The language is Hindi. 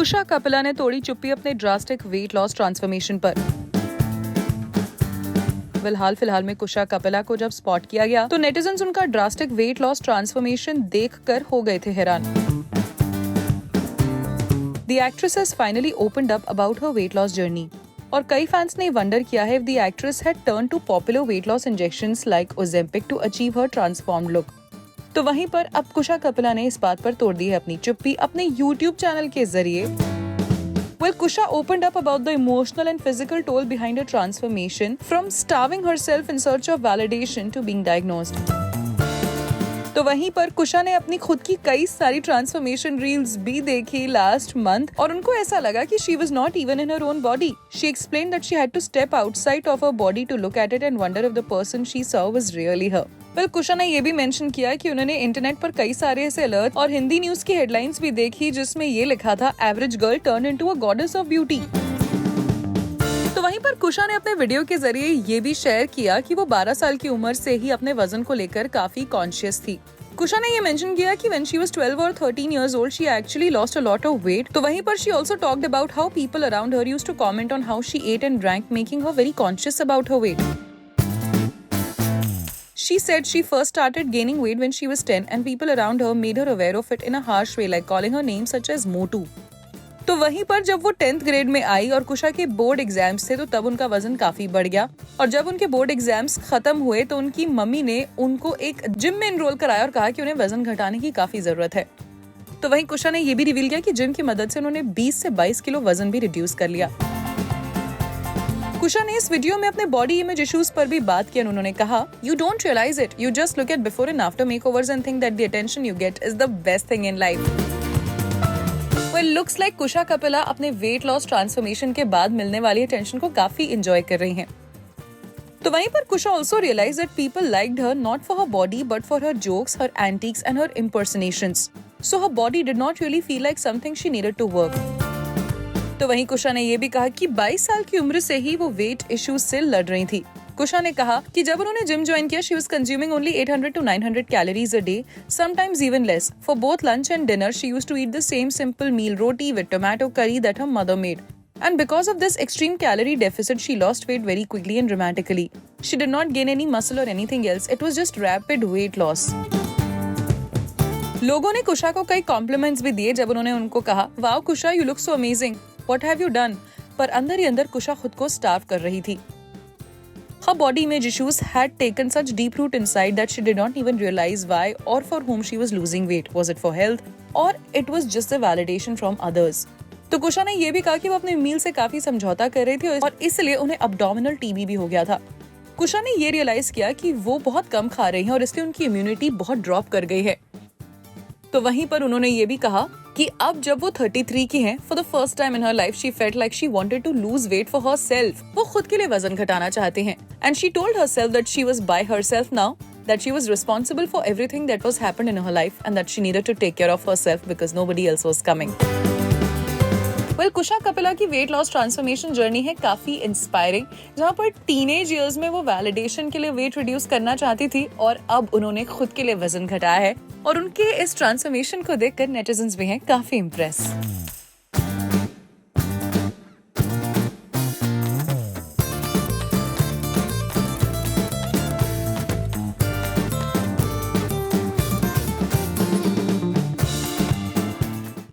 कुशा कपिला ने तोड़ी चुप्पी अपने ड्रास्टिक वेट लॉस ट्रांसफॉर्मेशन पर। फिलहाल में कुशा कपिला को जब स्पॉट किया गया तो नेटिजन्स उनका ड्रास्टिक वेट लॉस ट्रांसफॉर्मेशन देखकर हो गए थे हैरान। The actress has finally opened up about her weight loss journey. और कई फैंस ने वंडर किया है if the actress had turned to popular weight loss injections like Ozempic to achieve her transformed look. तो वहीं पर अब कुशा कपिला ने इस बात पर तोड़ दी है अपनी चुप्पी अपने YouTube चैनल के जरिए। Well, Kusha opened up about the emotional and physical toll behind her transformation, from starving herself in search of validation to being diagnosed. तो वहीं पर कुशा ने अपनी खुद की कई सारी ट्रांसफॉर्मेशन रील्स भी देखी लास्ट मंथ और उनको ऐसा लगा कि she was not even in her own body. She explained that she had to step outside of her body to look at it and wonder if the person she saw was really her. Well, Kusha ने ये भी मेंशन किया कि उन्होंने इंटरनेट पर कई सारे ऐसे अलर्ट और हिंदी न्यूज की हेडलाइंस भी देखी जिसमें ये लिखा था average girl turn into a goddess of beauty. तो वहीं पर कुशा ने अपने वीडियो के जरिए ये भी शेयर किया कि वो 12 साल की उम्र से ही अपने वजन को लेकर काफी कॉन्शियस थी। कुशा ने ये मेंशन किया कि when she was 12 or 13 years old, she actually lost a lot of weight. तो वहीं पर she also talked about how people around her used to comment on how she ate and drank, making her very conscious about her weight. She said she first started gaining weight when she was 10 and people around her made her aware of it in a harsh way, like calling her names such as Motu. तो वहीं पर जब वो 10th ग्रेड में आई और कुशा के बोर्ड एग्जाम्स थे तो तब उनका वजन काफी बढ़ गया और जब उनके बोर्ड एग्जाम्स खत्म हुए तो उनकी मम्मी ने उनको एक जिम में एनरोल कराया और कहा कि उन्हें वजन घटाने की काफी जरूरत है। तो वहीं कुशा ने ये भी रिवील किया कि जिम की मदद से उन्होंने 20 से 22 किलो वजन भी रिड्यूस कर लिया। कुशा ने इस वीडियो में अपने बॉडी इमेज इश्यूज पर भी बात की। उन्होंने कहा, "You don't realize it. You just look at before and after makeovers and think that the attention you get is the best thing in life." Well, looks like कुशा कपिला अपने वेट लॉस ट्रांसफॉर्मेशन के बाद मिलने वाली अटेंशन को काफी एंजॉय कर रही हैं। तो वहीं पर कुशा also realized that people liked her not for her body but for her jokes, her antics and her impersonations. So her body did not really feel like something she needed to work. तो वहीं कुशा ने ये भी कहा कि 22 साल की उम्र से ही वो वेट इश्यूज से लड़ रही थी। कुशा ने कहा कि जब उन्होंने जिम ज्वाइन किया she was consuming only 800 to 900 calories a day, sometimes even less. For both lunch and dinner, she used to eat the same simple meal, roti with tomato curry that her mother made. And because of this extreme calorie deficit, she lost weight very quickly and dramatically. She did not gain any muscle or anything else. It was just rapid weight loss. लोगों ने कुशा को कई कॉम्प्लीमेंट्स भी दिए जब उन्होंने उनको कहा, "wow Kusha, you look so amazing. What have you done?" पर अंदर ही अंदर कुशा खुद को स्टार्व कर रही थी। Her body image issues had taken such deep root inside that she did not even realize why or for whom she was losing weight. Was it for health or it was just a validation from others? तो कुशा ने ये भी कहा कि वो अपने मील से काफी समझौता कर रही थी और इसलिए उन्हें अब्डोमिनल टीबी भी हो गया था। कुशा ने ये रियलाइज किया कि वो बहुत कम खा रही हैं और इसलिए उनकी इम्यूनिटी बहुत ड्रॉप कर गई है। तो वहीं पर उन्होंने ये भी कहा कि अब जब वो 33 की हैं, for the first time in her life she felt like she wanted to lose weight for herself. वो खुद के लिए वजन घटाना चाहते हैं and she told herself that she was by herself now, that she was responsible for everything that was happened in her life and that she needed to take care of herself because nobody else was coming. Well, Kusha Kapila की वेट लॉस ट्रांसफॉर्मेशन जर्नी है काफी इंस्पायरिंग, जहाँ पर टीनेज ईयर्स में वो वैलिडेशन के लिए वेट रिड्यूस करना चाहती थी और अब उन्होंने खुद के लिए वजन घटाया है और उनके इस ट्रांसफॉर्मेशन को देखकर नेटिजन्स भी हैं काफी इम्प्रेस।